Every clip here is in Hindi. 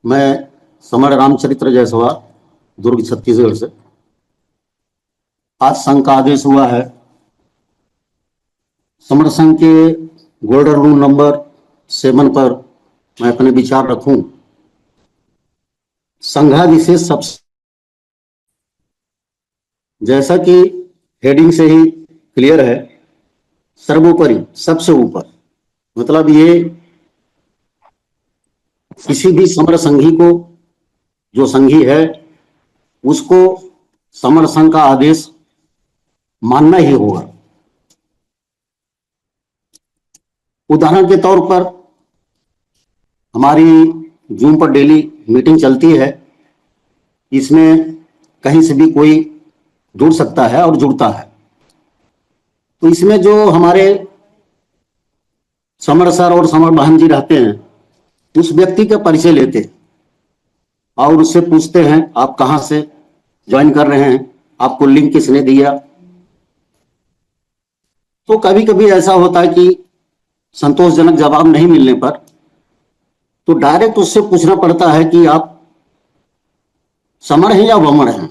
मैं समर रामचरित्र जायसवाल, दुर्ग छत्तीसगढ़ से। आज संघ का आदेश हुआ है समर संघ के गोल्डन रूल नंबर 7 पर मैं अपने विचार रखूं। संघाविशेष सब, जैसा कि हेडिंग से ही क्लियर है, सर्वोपरि, सबसे ऊपर, मतलब ये किसी भी समर संघी को, जो संघी है उसको समर संघ का आदेश मानना ही होगा। उदाहरण के तौर पर हमारी जूम पर डेली मीटिंग चलती है, इसमें कहीं से भी कोई जुड़ सकता है और जुड़ता है। तो इसमें जो हमारे समर सर और समर बहन जी रहते हैं, उस व्यक्ति का परिचय लेते हैं और उससे पूछते हैं आप कहाँ से ज्वाइन कर रहे हैं, आपको लिंक किसने दिया। तो कभी कभी ऐसा होता है कि संतोषजनक जवाब नहीं मिलने पर तो डायरेक्ट उससे पूछना पड़ता है कि आप समर हैं या वमर हैं।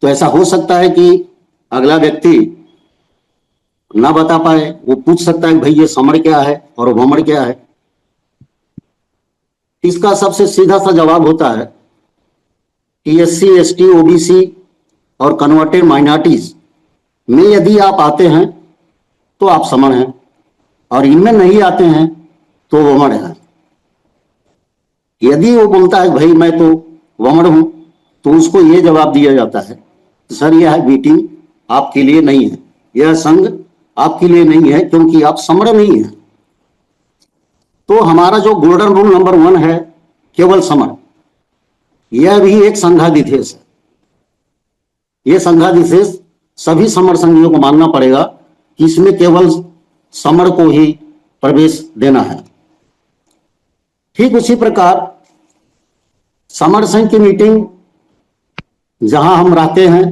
तो ऐसा हो सकता है कि अगला व्यक्ति ना बता पाए, वो पूछ सकता है भाई ये समर क्या है और वमर क्या है। इसका सबसे सीधा सा जवाब होता है कि SC, ST, OBC और कन्वर्टेड माइनॉरिटीज में यदि आप आते हैं तो आप समर हैं, और इनमें नहीं आते हैं तो वमर हैं। यदि वो बोलता है भाई मैं तो वमर हूं, तो उसको ये जवाब दिया जाता है सर यह मीटिंग आपके लिए नहीं है, यह संघ आपके लिए नहीं है, क्योंकि आप समर नहीं है। तो हमारा जो गोल्डन रूल नंबर 1 है, केवल समर, यह भी एक संघाधिशेष है। यह संघाधिशेष सभी समर संघियों को मानना पड़ेगा कि इसमें केवल समर को ही प्रवेश देना है। ठीक उसी प्रकार समर संघ की मीटिंग जहां हम रहते हैं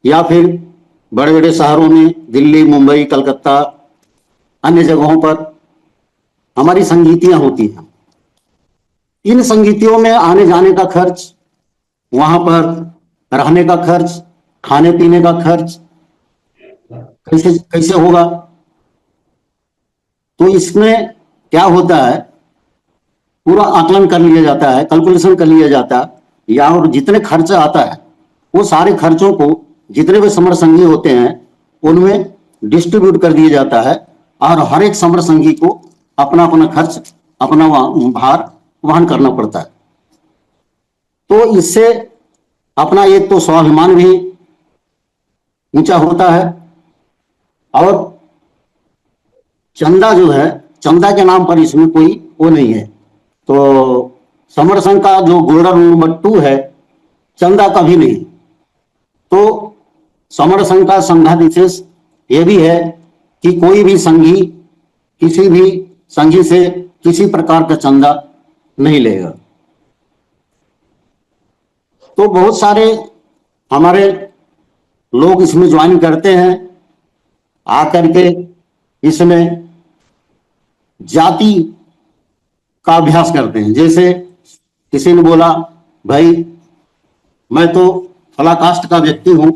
या फिर बड़े बड़े शहरों में, दिल्ली, मुंबई, कलकत्ता, अन्य जगहों पर हमारी संगीतियां होती हैं। इन संगीतियों में आने जाने का खर्च, वहां पर रहने का खर्च, खाने पीने का खर्च कैसे कैसे होगा। तो इसमें क्या होता है, पूरा आकलन कर लिया जाता है, कैलकुलेशन कर लिया जाता है, या और जितने खर्च आता है वो सारे खर्चों को जितने भी समर संघी होते हैं उनमें डिस्ट्रीब्यूट कर दिया जाता है, और हर एक समर संघी को अपना अपना खर्च, अपना भार वहन करना पड़ता है। तो इससे अपना एक तो स्वाभिमान भी ऊंचा होता है, और चंदा जो है, चंदा के नाम पर इसमें कोई वो नहीं है। तो समर संघ का जो गोल्डन रूल नंबर 2 है, चंदा का भी नहीं। तो समर संघ का संघाधिशेष ये भी है कि कोई भी संघी किसी भी संघी से किसी प्रकार का चंदा नहीं लेगा। तो बहुत सारे हमारे लोग इसमें ज्वाइन करते हैं, आकर के इसमें जाति का अभ्यास करते हैं। जैसे किसी ने बोला भाई मैं तो फला कास्ट का व्यक्ति हूं,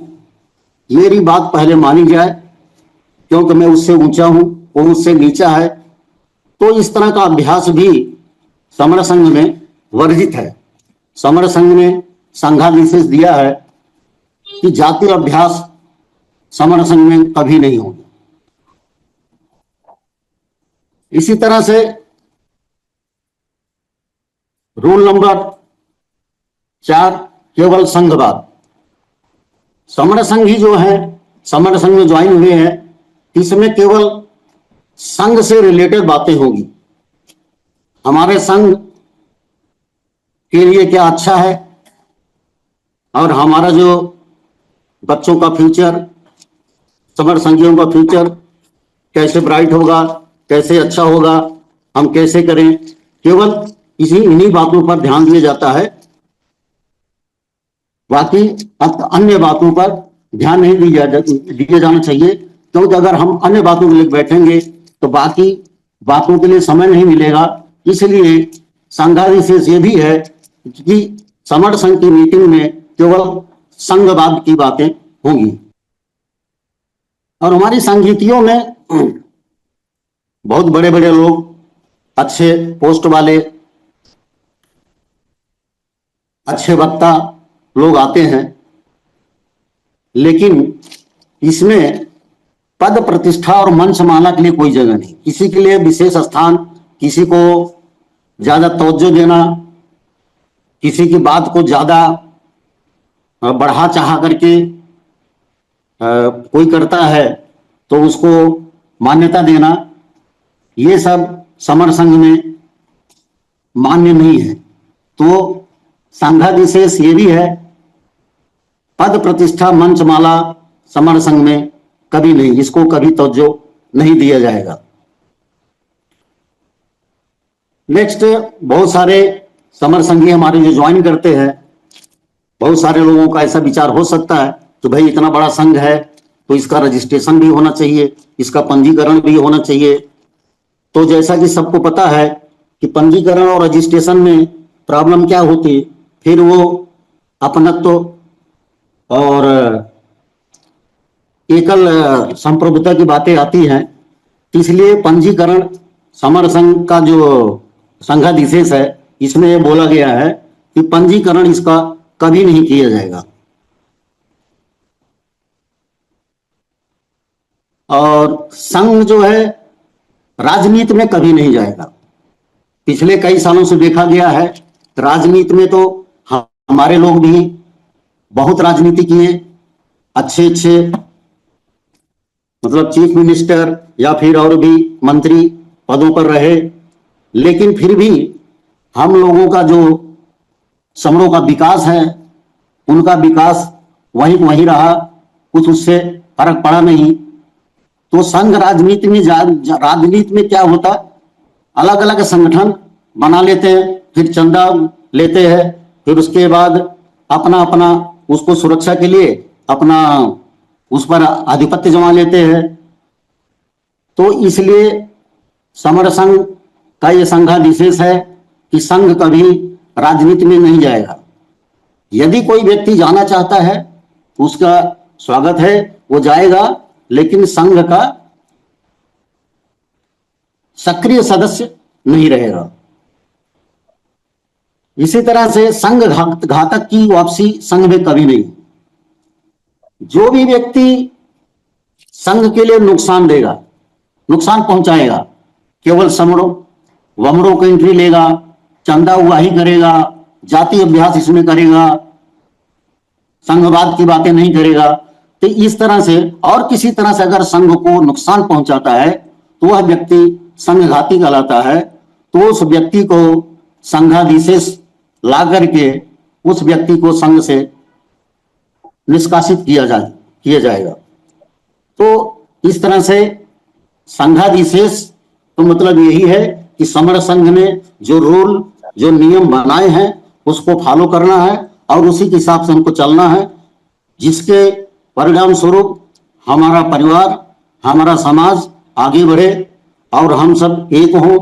मेरी बात पहले मानी जाए क्योंकि मैं उससे ऊंचा हूं, वो मुझसे नीचा है। तो इस तरह का अभ्यास भी समर संघ में वर्जित है। समर संघ ने संघाधिशेष दिया है कि जातीय अभ्यास समर संघ में कभी नहीं होगा। इसी तरह से रूल नंबर 4, केवल संघवाद। समर संघी जो है, समर संघ में ज्वाइन हुए हैं, इसमें केवल संघ से रिलेटेड बातें होगी। हमारे संघ के लिए क्या अच्छा है, और हमारा जो बच्चों का फ्यूचर, समर संघियों का फ्यूचर कैसे ब्राइट होगा, कैसे अच्छा होगा, हम कैसे करें, केवल इन्हीं बातों पर ध्यान दिया जाता है। बाकी अन्य बातों पर ध्यान नहीं दिया जाना चाहिए, क्योंकि अगर हम अन्य बातों के लिए बैठेंगे तो बाकी बातों के लिए समय नहीं मिलेगा, इसलिए संघाविशेष ये भी है कि समर संघ की मीटिंग में केवल संघवाद की बातें होंगी। और हमारी संगीतियों में बहुत बड़े बड़े लोग, अच्छे पोस्ट वाले, अच्छे वक्ता लोग आते हैं, लेकिन इसमें पद प्रतिष्ठा और मंचमाला के लिए कोई जगह नहीं। किसी के लिए विशेष स्थान, किसी को ज्यादा तवज्जो देना, किसी की बात को ज्यादा बढ़ा चाहा करके कोई करता है तो उसको मान्यता देना, ये सब समर संघ में मान्य नहीं है। तो संघाविशेष ये भी है, पद प्रतिष्ठा मंचमाला समर संघ में कभी नहीं, इसको कभी तवज्जो नहीं दिया जाएगा। नेक्स्ट, बहुत सारे समर संघी हमारे जो ज्वाइन करते हैं, बहुत सारे लोगों का ऐसा विचार हो सकता है कि भाई इतना बड़ा संघ है तो इसका रजिस्ट्रेशन भी होना चाहिए, इसका पंजीकरण भी होना चाहिए। तो जैसा कि सबको पता है कि पंजीकरण और रजिस्ट्रेशन में प्रॉब्लम क्या होती है, फिर वो अपनत्व और एकल संप्रभुता की बातें आती हैं। इसलिए पंजीकरण समर संघ का जो संघाधिशेष है, इसमें यह बोला गया है कि पंजीकरण इसका कभी नहीं किया जाएगा। और संघ जो है राजनीति में कभी नहीं जाएगा। पिछले कई सालों से देखा गया है, राजनीति में तो हमारे लोग भी बहुत राजनीति किए, अच्छे अच्छे मतलब चीफ मिनिस्टर या फिर और भी मंत्री पदों पर रहे, लेकिन फिर भी हम लोगों का जो समरों का विकास है, उनका विकास वहीं रहा, कुछ उससे फर्क पड़ा नहीं। तो संघ राजनीति में राजनीति में क्या होता, अलग अलग संगठन बना लेते हैं, फिर चंदा लेते हैं, फिर उसके बाद अपना अपना उसको सुरक्षा के लिए अपना उस पर आधिपत्य जमा लेते हैं। तो इसलिए समर संघ का ये संघाधिशेष है कि संघ कभी राजनीति में नहीं जाएगा। यदि कोई व्यक्ति जाना चाहता है उसका स्वागत है, वो जाएगा, लेकिन संघ का सक्रिय सदस्य नहीं रहेगा। इसी तरह से संघ घातक की वापसी संघ में कभी नहीं। जो भी व्यक्ति संघ के लिए नुकसान देगा, नुकसान पहुंचाएगा, केवल समरों वमरों को एंट्री लेगा, चंदा उगाही करेगा, जाति अभ्यास इसमें करेगा, संघवाद की बातें नहीं करेगा, तो इस तरह से और किसी तरह से अगर संघ को नुकसान पहुंचाता है तो वह व्यक्ति संघघाती कहलाता है। तो उस व्यक्ति को संघाधिशेष ला करके उस व्यक्ति को संघ से निष्कासित किया जाएगा। तो इस तरह से संघाधिशेष तो मतलब यही है कि समर संघ ने जो रूल, जो नियम बनाए हैं उसको फॉलो करना है और उसी के हिसाब से हमको चलना है, जिसके परिणाम स्वरूप हमारा परिवार, हमारा समाज आगे बढ़े और हम सब एक हों।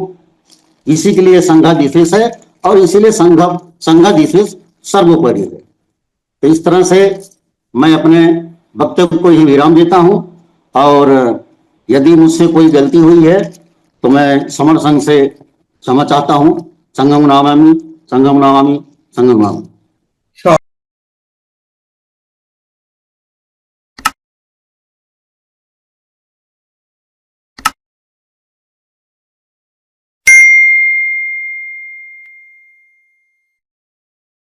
इसी के लिए संघाधिशेष है और इसीलिए संघाधिशेष सर्वोपरि है। तो इस तरह से मैं अपने वक्तव्य को ही विराम देता हूं और यदि मुझसे कोई गलती हुई है तो मैं समर संघ से क्षमा चाहता हूं। संघं नमामि, संघं नमामि, संघं नमामि।